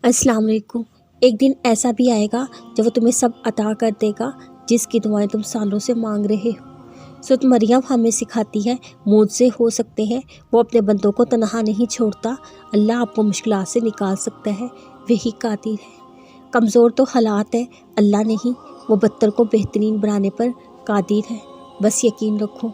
अस्सलाम वालेकुम। एक दिन ऐसा भी आएगा जब वो तुम्हें सब अता कर देगा जिसकी दुआएं तुम सालों से मांग रहे हो। सूरत मरियम हमें सिखाती है मुझसे हो सकते हैं, वो अपने बंदों को तनहा नहीं छोड़ता। अल्लाह आपको मुश्किलात से निकाल सकता है, वही कादिर है। कमज़ोर तो हालात है, अल्लाह नहीं, वो बदतर को बेहतरीन बनाने पर कादिर है। बस यकीन रखो।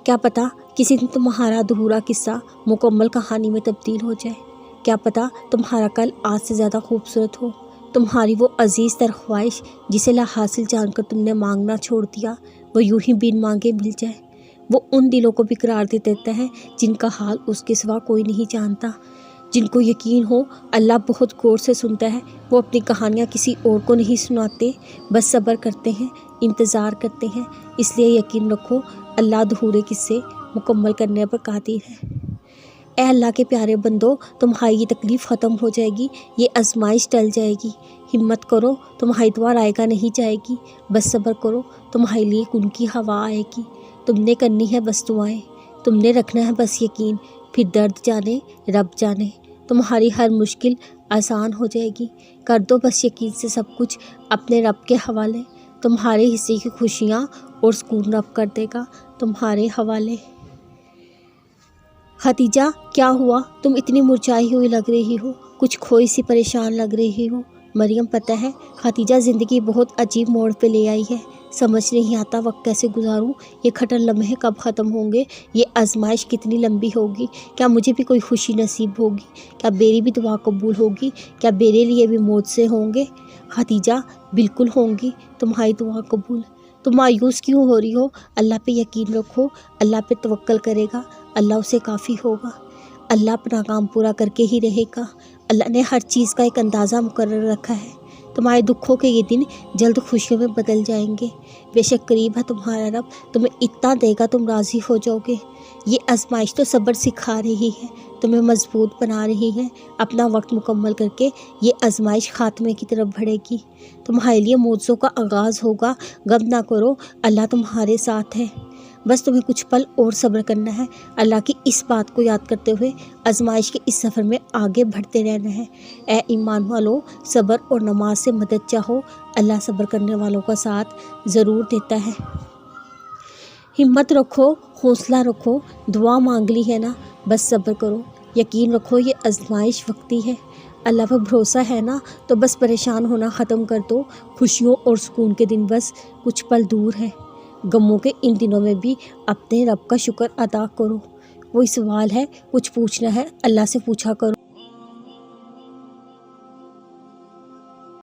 क्या पता किसी दिन तुम्हारा अधूरा किस्सा मुकम्मल कहानी में तब्दील हो जाए। क्या पता तुम्हारा कल आज से ज़्यादा खूबसूरत हो। तुम्हारी वो अजीज़ तर ख्वाहिश जिसे ला हासिल जानकर तुमने मांगना छोड़ दिया, वो यूं ही बिन मांगे मिल जाए। वो उन दिलों को भी करार दे देता है जिनका हाल उसके सिवा कोई नहीं जानता, जिनको यकीन हो अल्लाह बहुत गौर से सुनता है। वो अपनी कहानियाँ किसी और को नहीं सुनाते, बस सब्र करते हैं, इंतज़ार करते हैं। इसलिए यकीन रखो, अल्लाह अधूरे किस्से मुकम्मल करने पर कादिर है। ए अल्लाह के प्यारे बंदो, तुम्हारी ये तकलीफ़ ख़त्म हो जाएगी, ये आजमाइश टल जाएगी। हिम्मत करो, तुम्हारी दुआ रायगा नहीं जाएगी। बस सब्र करो, तुम्हारे लिए उनकी हवा आएगी। तुमने करनी है बस दुआएं, तुमने रखना है बस यकीन। फिर दर्द जाने रब जाने, तुम्हारी हर मुश्किल आसान हो जाएगी। कर दो बस यकीन से सब कुछ अपने रब के हवाले। तुम्हारे हिस्से की खुशियाँ और सुकून रब कर देगा तुम्हारे हवाले। खदीजा, क्या हुआ? तुम इतनी मुरझाई हुई लग रही हो, कुछ खोई सी परेशान लग रही हो। मरियम, पता है खदीजा ज़िंदगी बहुत अजीब मोड़ पे ले आई है। समझ नहीं आता वक्त कैसे गुजारूं, ये खटर लम्हे कब ख़त्म होंगे, ये आजमाइश कितनी लंबी होगी। क्या मुझे भी कोई खुशी नसीब होगी? क्या मेरी भी दुआ कबूल होगी? क्या मेरे लिए भी मौत से होंगे? खदीजा, बिल्कुल होंगी तुम्हारी दुआ कबूल। तुम मायूस क्यों हो रही हो? अल्लाह पे यकीन रखो, अल्लाह पे तवक्कल करेगा, अल्लाह उसे काफ़ी होगा। अल्लाह अपना काम पूरा करके ही रहेगा। अल्लाह ने हर चीज़ का एक अंदाज़ा मुकर्रर रखा है। तुम्हारे दुखों के ये दिन जल्द खुशियों में बदल जाएंगे। बेशक करीब है तुम्हारा रब, तुम्हें इतना देगा तुम राज़ी हो जाओगे। ये आजमाइश तो सब्र सिखा रही है, तुम्हें मजबूत बना रही है। अपना वक्त मुकम्मल करके ये आजमाइश खात्मे की तरफ बढ़ेगी। तुम्हारे लिए मौजों का आगाज़ होगा। गम ना करो, अल्लाह तुम्हारे साथ है। बस तुम्हें कुछ पल और सब्र करना है। अल्लाह की इस बात को याद करते हुए आजमाइश के इस सफ़र में आगे बढ़ते रहना है। ए ईमान वालों, सब्र और नमाज से मदद चाहो, अल्लाह सब्र करने वालों का साथ ज़रूर देता है। हिम्मत रखो, हौसला रखो, दुआ मांग ली है ना, बस सब्र करो। यकीन रखो, ये आजमाइश वक्ती है। अल्लाह पर भरोसा है ना, तो बस परेशान होना ख़त्म कर दो। खुशियों और सुकून के दिन बस कुछ पल दूर है। गमों के इन दिनों में भी अपने रब का शुक्र अदा करो। वही सवाल है, कुछ पूछना है अल्लाह से पूछा करो।